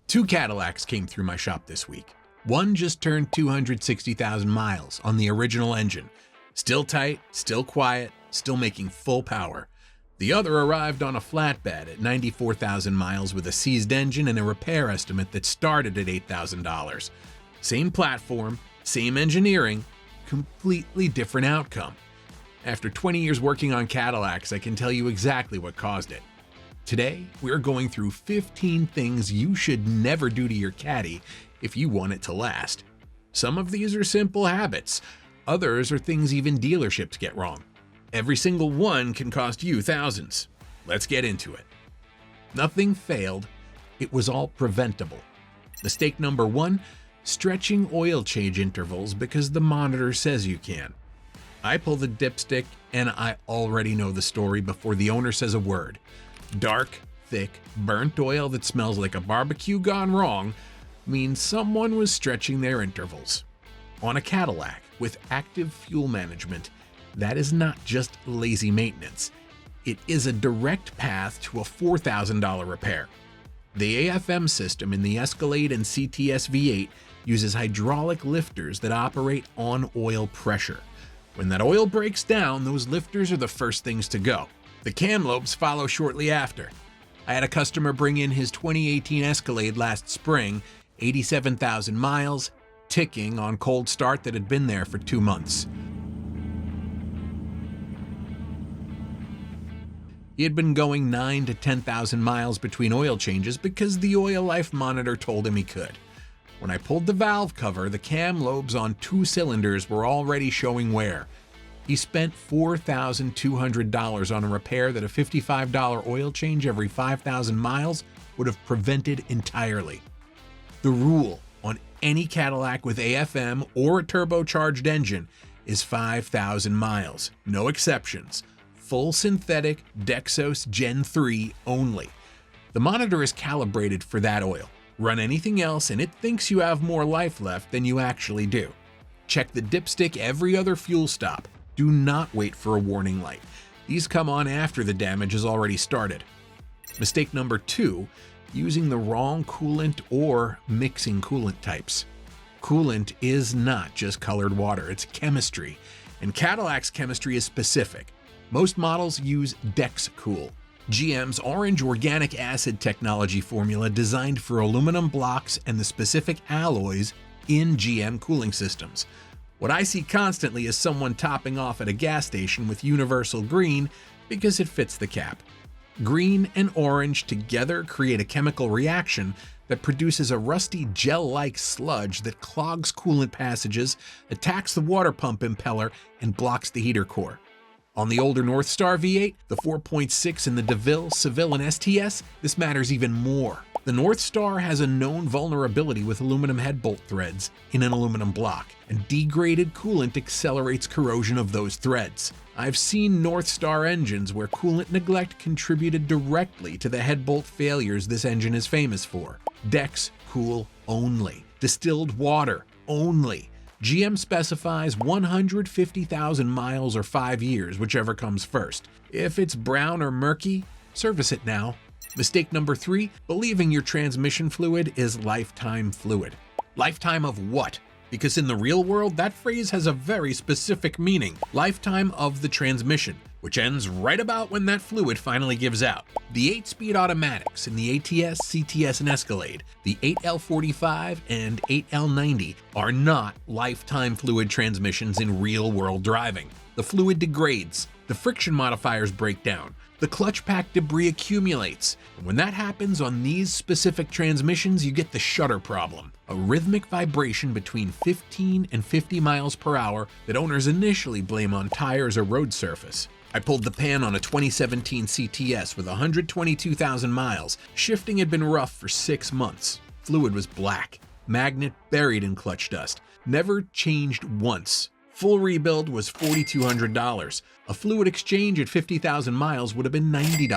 Two Cadillacs came through my shop this week. One just turned 260,000 miles on the original engine. Still tight, still quiet, still making full power. The other arrived on a flatbed at 94,000 miles with a seized engine and a repair estimate that started at $8,000. Same platform, same engineering, completely different outcome. After 20 years working on Cadillacs, I can tell you exactly what caused it. Today, we're going through 15 things you should never do to your Caddy if you want it to last. Some of these are simple habits. Others are things even dealerships get wrong. Every single one can cost you thousands. Let's get into it. Nothing failed. It was all preventable. Mistake number 1, stretching oil change intervals because the monitor says you can. I pull the dipstick and I already know the story before the owner says a word. Dark, thick, burnt oil that smells like a barbecue gone wrong means someone was stretching their intervals. On a Cadillac with active fuel management, that is not just lazy maintenance. It is a direct path to a $4,000 repair. The AFM system in the Escalade and CTS-V uses hydraulic lifters that operate on oil pressure. When that oil breaks down, those lifters are the first things to go. The cam lobes follow shortly after. I had a customer bring in his 2018 Escalade last spring, 87,000 miles, ticking on cold start that had been there for 2 months. He had been going 9,000 to 10,000 miles between oil changes because the oil life monitor told him he could. When I pulled the valve cover, the cam lobes on 2 cylinders were already showing wear. He spent $4,200 on a repair that a $55 oil change every 5,000 miles would have prevented entirely. The rule on any Cadillac with AFM or a turbocharged engine is 5,000 miles, no exceptions. Full synthetic Dexos Gen 3 only. The monitor is calibrated for that oil. Run anything else and it thinks you have more life left than you actually do. Check the dipstick every other fuel stop. Do not wait for a warning light. These come on after the damage has already started. Mistake number 2, using the wrong coolant or mixing coolant types. Coolant is not just colored water, it's chemistry. And Cadillac's chemistry is specific. Most models use DexCool, GM's orange organic acid technology formula designed for aluminum blocks and the specific alloys in GM cooling systems. What I see constantly is someone topping off at a gas station with universal green because it fits the cap. Green and orange together create a chemical reaction that produces a rusty gel-like sludge that clogs coolant passages, attacks the water pump impeller, and blocks the heater core. On the older Northstar V8, the 4.6 in the DeVille, Seville, and STS, this matters even more. The Northstar has a known vulnerability with aluminum head bolt threads in an aluminum block, and degraded coolant accelerates corrosion of those threads. I've seen Northstar engines where coolant neglect contributed directly to the head bolt failures this engine is famous for. DexCool only. Distilled water only. GM specifies 150,000 miles or 5 years, whichever comes first. If it's brown or murky, service it now. Mistake number 3, believing your transmission fluid is lifetime fluid. Lifetime of what? Because in the real world, that phrase has a very specific meaning. Lifetime of the transmission, which ends right about when that fluid finally gives out. The 8-speed automatics in the ATS, CTS, and Escalade, the 8L45 and 8L90 are not lifetime fluid transmissions in real-world driving. The fluid degrades, the friction modifiers break down, the clutch pack debris accumulates, and when that happens on these specific transmissions, you get the shudder problem, a rhythmic vibration between 15 and 50 miles per hour that owners initially blame on tires or road surface. I pulled the pan on a 2017 CTS with 122,000 miles. Shifting had been rough for 6 months. Fluid was black, magnet buried in clutch dust, never changed once. Full rebuild was $4,200. A fluid exchange at 50,000 miles would have been $90.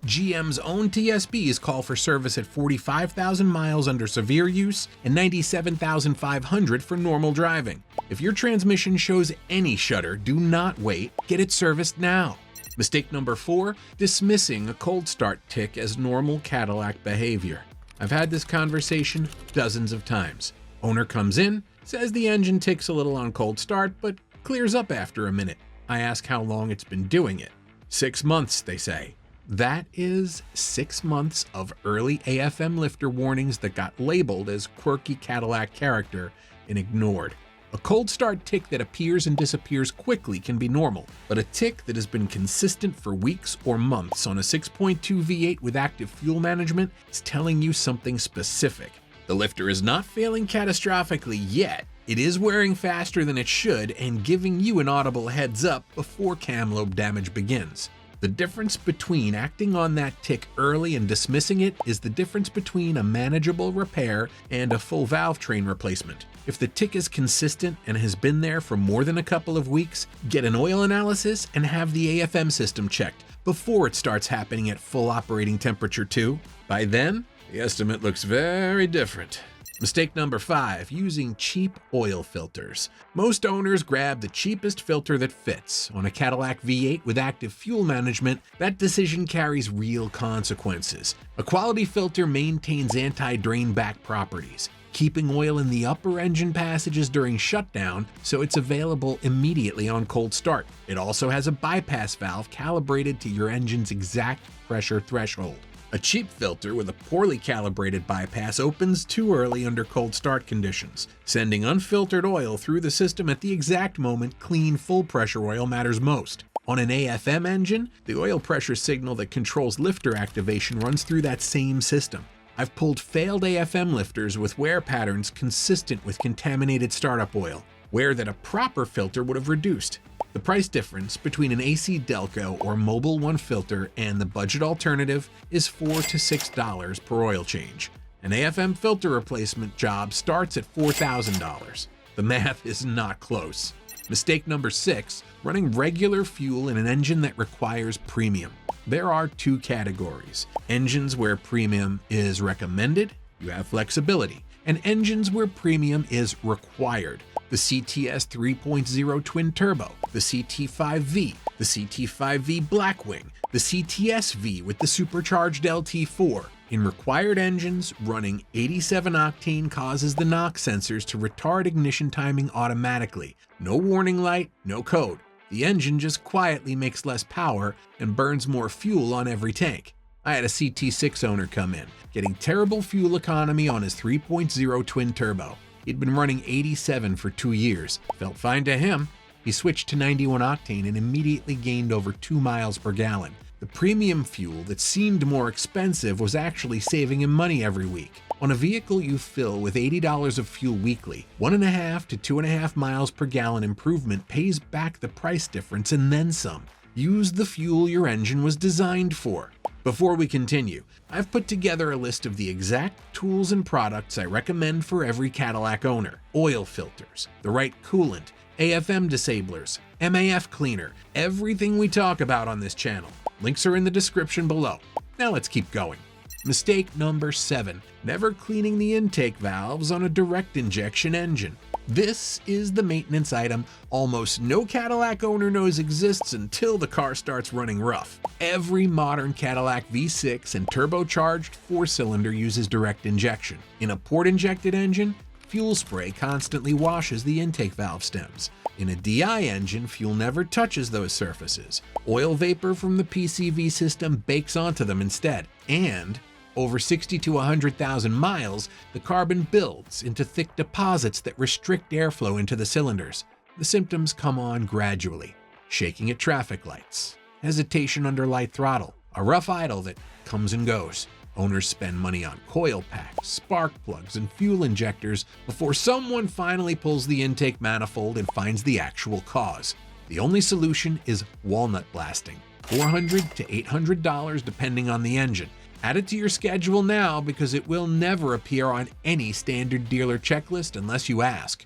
GM's own TSBs call for service at 45,000 miles under severe use and 97,500 for normal driving. If your transmission shows any shudder, do not wait. Get it serviced now. Mistake number 4, dismissing a cold start tick as normal Cadillac behavior. I've had this conversation dozens of times. Owner comes in, says the engine ticks a little on cold start, but clears up after a minute. I ask how long it's been doing it. 6 months, they say. That is 6 months of early AFM lifter warnings that got labeled as quirky Cadillac character and ignored. A cold start tick that appears and disappears quickly can be normal, but a tick that has been consistent for weeks or months on a 6.2 V8 with active fuel management is telling you something specific. The lifter is not failing catastrophically yet. It is wearing faster than it should and giving you an audible heads up before cam lobe damage begins. The difference between acting on that tick early and dismissing it is the difference between a manageable repair and a full valve train replacement. If the tick is consistent and has been there for more than a couple of weeks, get an oil analysis and have the AFM system checked before it starts happening at full operating temperature too. By then, the estimate looks very different. Mistake number 5, using cheap oil filters. Most owners grab the cheapest filter that fits. On a Cadillac V8 with active fuel management, that decision carries real consequences. A quality filter maintains anti-drain back properties, keeping oil in the upper engine passages during shutdown so it's available immediately on cold start. It also has a bypass valve calibrated to your engine's exact pressure threshold. A cheap filter with a poorly calibrated bypass opens too early under cold start conditions, sending unfiltered oil through the system at the exact moment clean full pressure oil matters most. On an AFM engine, the oil pressure signal that controls lifter activation runs through that same system. I've pulled failed AFM lifters with wear patterns consistent with contaminated startup oil, wear that a proper filter would have reduced. The price difference between an AC Delco or Mobil 1 filter and the budget alternative is $4 to $6 per oil change. An AFM filter replacement job starts at $4,000. The math is not close. Mistake number 6, running regular fuel in an engine that requires premium. There are 2 categories: engines where premium is recommended, you have flexibility, and engines where premium is required. The CTS 3.0 twin turbo, the CT-V, the CT-V Blackwing, the CTS-V with the supercharged LT4. In required engines, running 87 octane causes the knock sensors to retard ignition timing automatically. No warning light, no code. The engine just quietly makes less power and burns more fuel on every tank. I had a CT6 owner come in, getting terrible fuel economy on his 3.0 twin turbo. He'd been running 87 for 2 years. Felt fine to him. He switched to 91 octane and immediately gained over 2 miles per gallon. The premium fuel that seemed more expensive was actually saving him money every week. On a vehicle you fill with $80 of fuel weekly, 1.5 to 2.5 miles per gallon improvement pays back the price difference and then some. Use the fuel your engine was designed for. Before we continue, I've put together a list of the exact tools and products I recommend for every Cadillac owner. Oil filters, the right coolant, AFM disablers, MAF cleaner, everything we talk about on this channel. Links are in the description below. Now let's keep going. Mistake number 7, never cleaning the intake valves on a direct injection engine. This is the maintenance item almost no Cadillac owner knows exists until the car starts running rough. Every modern Cadillac V6 and turbocharged 4-cylinder uses direct injection. In a port-injected engine, fuel spray constantly washes the intake valve stems. In a DI engine, fuel never touches those surfaces. Oil vapor from the PCV system bakes onto them instead. And over 60 to 100,000 miles, the carbon builds into thick deposits that restrict airflow into the cylinders. The symptoms come on gradually: shaking at traffic lights, hesitation under light throttle, a rough idle that comes and goes. Owners spend money on coil packs, spark plugs, and fuel injectors before someone finally pulls the intake manifold and finds the actual cause. The only solution is walnut blasting, $400 to $800 depending on the engine. Add it to your schedule now because it will never appear on any standard dealer checklist unless you ask.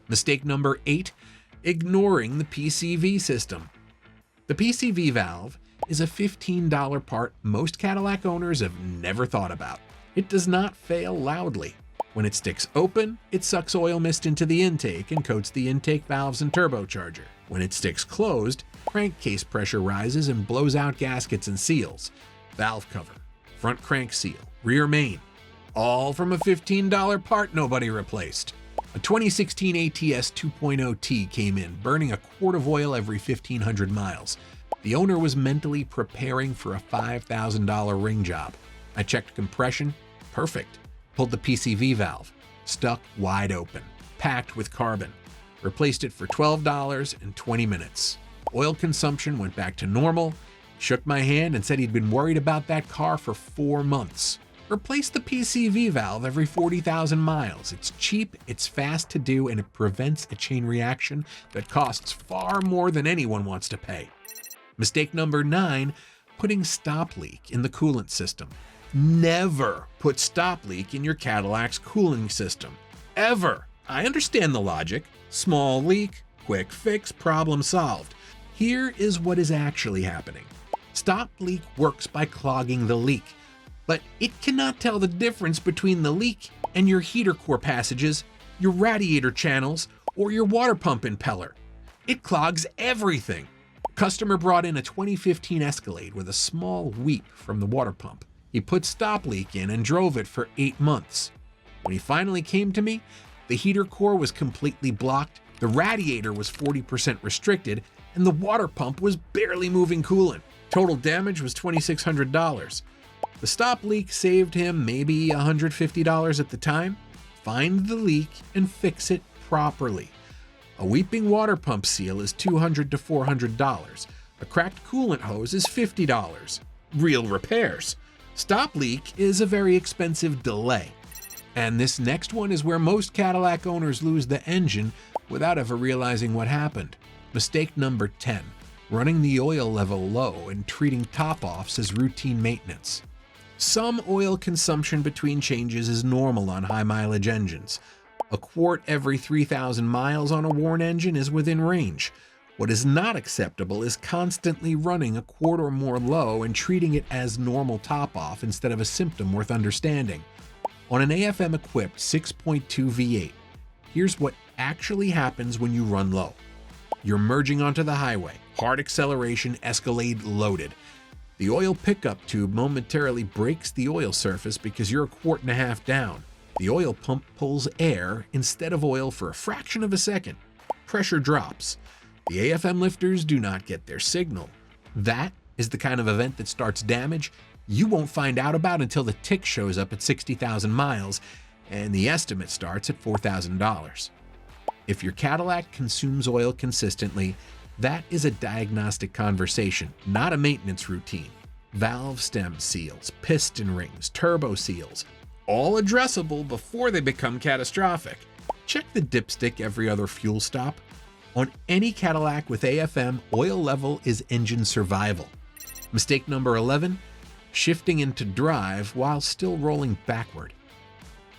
Mistake number 8, ignoring the PCV system. The PCV valve is a $15 part most Cadillac owners have never thought about. It does not fail loudly. When it sticks open, it sucks oil mist into the intake and coats the intake valves and turbocharger. When it sticks closed, crankcase pressure rises and blows out gaskets and seals. Valve cover, front crank seal, rear main. all from a $15 part nobody replaced. A 2016 ATS 2.0T came in, burning a quart of oil every 1,500 miles. The owner was mentally preparing for a $5,000 ring job. I checked compression, perfect. Pulled the PCV valve, stuck wide open, packed with carbon. Replaced it for $12 in 20 minutes. Oil consumption went back to normal. Shook my hand and said he'd been worried about that car for 4 months. Replace the PCV valve every 40,000 miles. It's cheap, it's fast to do, and it prevents a chain reaction that costs far more than anyone wants to pay. Mistake number 9, putting stop leak in the coolant system. Never put stop leak in your Cadillac's cooling system. Ever. I understand the logic. Small leak, quick fix, problem solved. Here is what is actually happening. Stop leak works by clogging the leak, but it cannot tell the difference between the leak and your heater core passages, your radiator channels, or your water pump impeller. It clogs everything. Customer brought in a 2015 Escalade with a small weep from the water pump. He put stop leak in and drove it for 8 months. When he finally came to me, the heater core was completely blocked, the radiator was 40% restricted, and the water pump was barely moving coolant. Total damage was $2,600. The stop leak saved him maybe $150 at the time. Find the leak and fix it properly. A weeping water pump seal is $200 to $400. A cracked coolant hose is $50. Real repairs. Stop leak is a very expensive delay. And this next one is where most Cadillac owners lose the engine without ever realizing what happened. Mistake number 10, running the oil level low and treating top-offs as routine maintenance. Some oil consumption between changes is normal on high-mileage engines. A quart every 3,000 miles on a worn engine is within range. What is not acceptable is constantly running a quart or more low and treating it as normal top-off instead of a symptom worth understanding. On an AFM-equipped 6.2 V8, here's what actually happens when you run low. You're merging onto the highway, hard acceleration, Escalade loaded. The oil pickup tube momentarily breaks the oil surface because you're a quart and a half down. The oil pump pulls air instead of oil for a fraction of a second. Pressure drops. The AFM lifters do not get their signal. That is the kind of event that starts damage you won't find out about until the tick shows up at 60,000 miles and the estimate starts at $4,000. If your Cadillac consumes oil consistently, that is a diagnostic conversation, not a maintenance routine. Valve stem seals, piston rings, turbo seals, all addressable before they become catastrophic. Check the dipstick every other fuel stop. On any Cadillac with AFM, oil level is engine survival. Mistake number 11, shifting into drive while still rolling backward.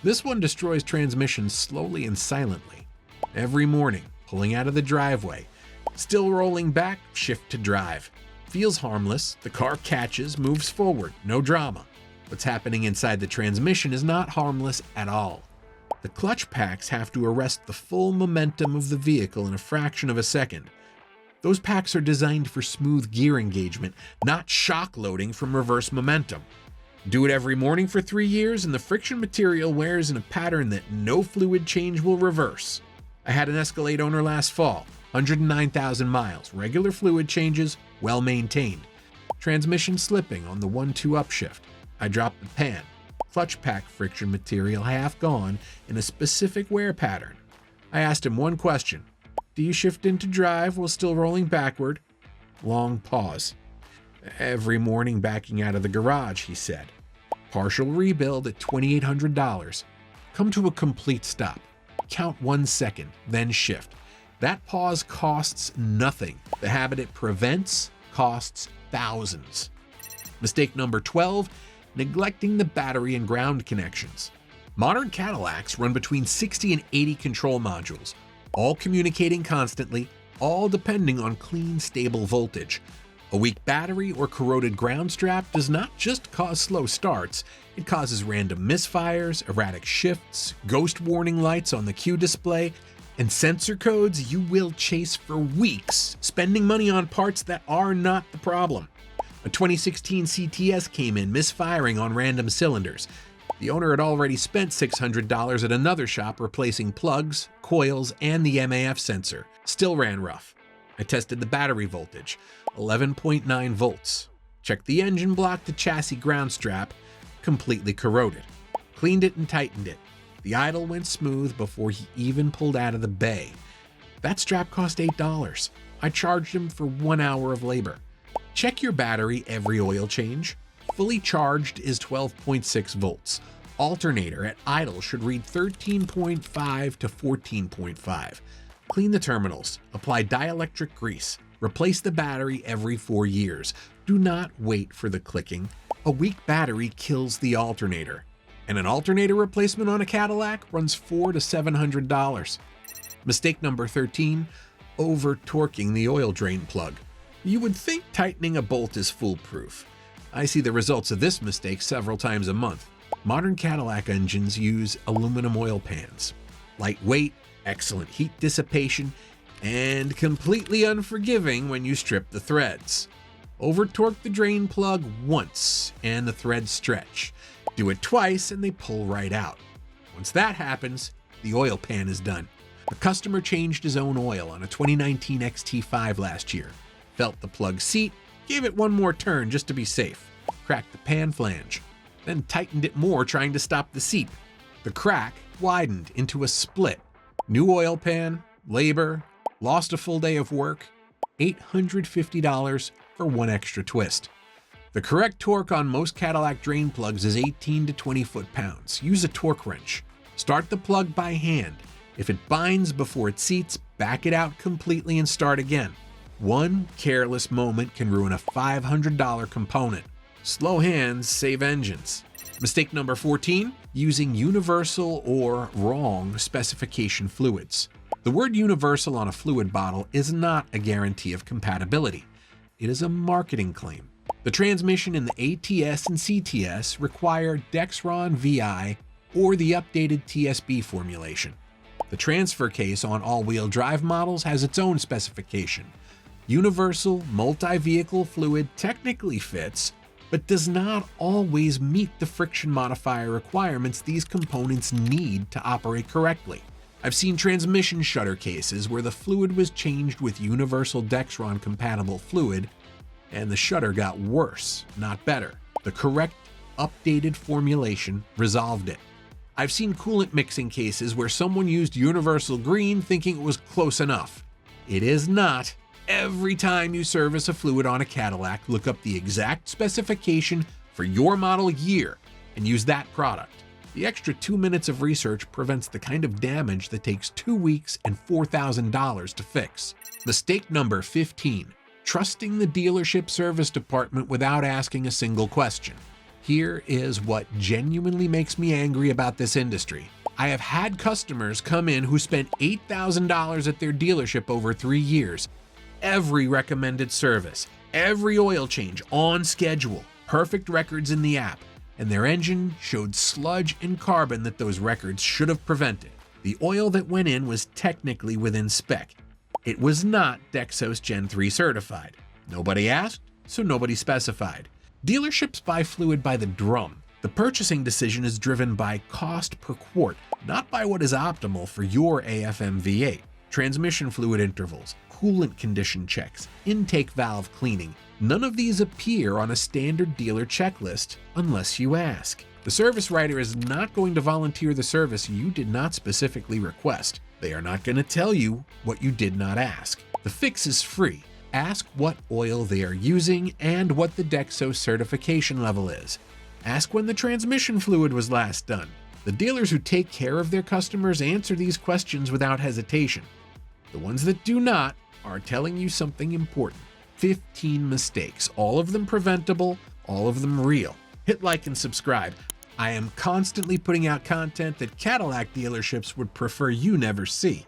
This one destroys transmission slowly and silently. Every morning, pulling out of the driveway, still rolling back, shift to drive. Feels harmless, the car catches, moves forward, no drama. What's happening inside the transmission is not harmless at all. The clutch packs have to arrest the full momentum of the vehicle in a fraction of a second. Those packs are designed for smooth gear engagement, not shock loading from reverse momentum. Do it every morning for 3 years and the friction material wears in a pattern that no fluid change will reverse. I had an Escalade owner last fall, 109,000 miles, regular fluid changes, well maintained. Transmission slipping on the 1-2 upshift. I dropped the pan. Clutch pack friction material half gone in a specific wear pattern. I asked him one question. Do you shift into drive while still rolling backward? Long pause. Every morning backing out of the garage, he said. Partial rebuild at $2,800. Come to a complete stop. Count 1 second, then shift. That pause costs nothing. The habit it prevents costs thousands. Mistake number 12, neglecting the battery and ground connections. Modern Cadillacs run between 60 and 80 control modules, all communicating constantly, all depending on clean, stable voltage. A weak battery or corroded ground strap does not just cause slow starts, it causes random misfires, erratic shifts, ghost warning lights on the Q display, and sensor codes you will chase for weeks, spending money on parts that are not the problem. A 2016 CTS came in misfiring on random cylinders. The owner had already spent $600 at another shop replacing plugs, coils, and the MAF sensor. Still ran rough. I tested the battery voltage, 11.9 volts. Checked the engine block to chassis ground strap, completely corroded. Cleaned it and tightened it. The idle went smooth before he even pulled out of the bay. That strap cost $8. I charged him for 1 hour of labor. Check your battery every oil change. Fully charged is 12.6 volts. Alternator at idle should read 13.5 to 14.5. Clean the terminals. Apply dielectric grease. Replace the battery every 4 years. Do not wait for the clicking. A weak battery kills the alternator. And an alternator replacement on a Cadillac runs $400 to $700. Mistake number 13, over-torquing the oil drain plug. You would think tightening a bolt is foolproof. I see the results of this mistake several times a month. Modern Cadillac engines use aluminum oil pans. Lightweight, excellent heat dissipation, and completely unforgiving when you strip the threads. Over-torque the drain plug once and the threads stretch. Do it twice and they pull right out. Once that happens, the oil pan is done. A customer changed his own oil on a 2019 XT5 last year. Felt the plug seat, gave it one more turn just to be safe. Cracked the pan flange, then tightened it more trying to stop the seat. The crack widened into a split. New oil pan, labor, lost a full day of work, $850 for one extra twist. The correct torque on most Cadillac drain plugs is 18 to 20 foot-pounds. Use a torque wrench. Start the plug by hand. If it binds before it seats, back it out completely and start again. One careless moment can ruin a $500 component. Slow hands save engines. Mistake number 14, using universal or wrong specification fluids. The word universal on a fluid bottle is not a guarantee of compatibility. It is a marketing claim. The transmission in the ATS and CTS require Dexron VI or the updated TSB formulation. The transfer case on all-wheel drive models has its own specification. Universal multi-vehicle fluid technically fits, but does not always meet the friction modifier requirements these components need to operate correctly. I've seen transmission shudder cases where the fluid was changed with universal Dexron compatible fluid, and the shudder got worse, not better. The correct, updated formulation resolved it. I've seen coolant mixing cases where someone used universal green thinking it was close enough. It is not. Every time you service a fluid on a Cadillac, look up the exact specification for your model year and use that product. The extra 2 minutes of research prevents the kind of damage that takes 2 weeks and $4,000 to fix. Mistake number 15. Trusting the dealership service department without asking a single question. Here is what genuinely makes me angry about this industry. I have had customers come in who spent $8,000 at their dealership over 3 years. Every recommended service, every oil change on schedule, perfect records in the app, and their engine showed sludge and carbon that those records should have prevented. The oil that went in was technically within spec. It was not Dexos Gen 3 certified. Nobody asked, so nobody specified. Dealerships buy fluid by the drum. The purchasing decision is driven by cost per quart, not by what is optimal for your AFM V8. Transmission fluid intervals, coolant condition checks, intake valve cleaning. None of these appear on a standard dealer checklist unless you ask. The service writer is not going to volunteer the service you did not specifically request. They are not going to tell you what you did not ask. The fix is free. Ask what oil they are using and what the Dexos certification level is. Ask when the transmission fluid was last done. The dealers who take care of their customers answer these questions without hesitation. The ones that do not are telling you something important. 15 mistakes, all of them preventable, all of them real. Hit like and subscribe. I am constantly putting out content that Cadillac dealerships would prefer you never see.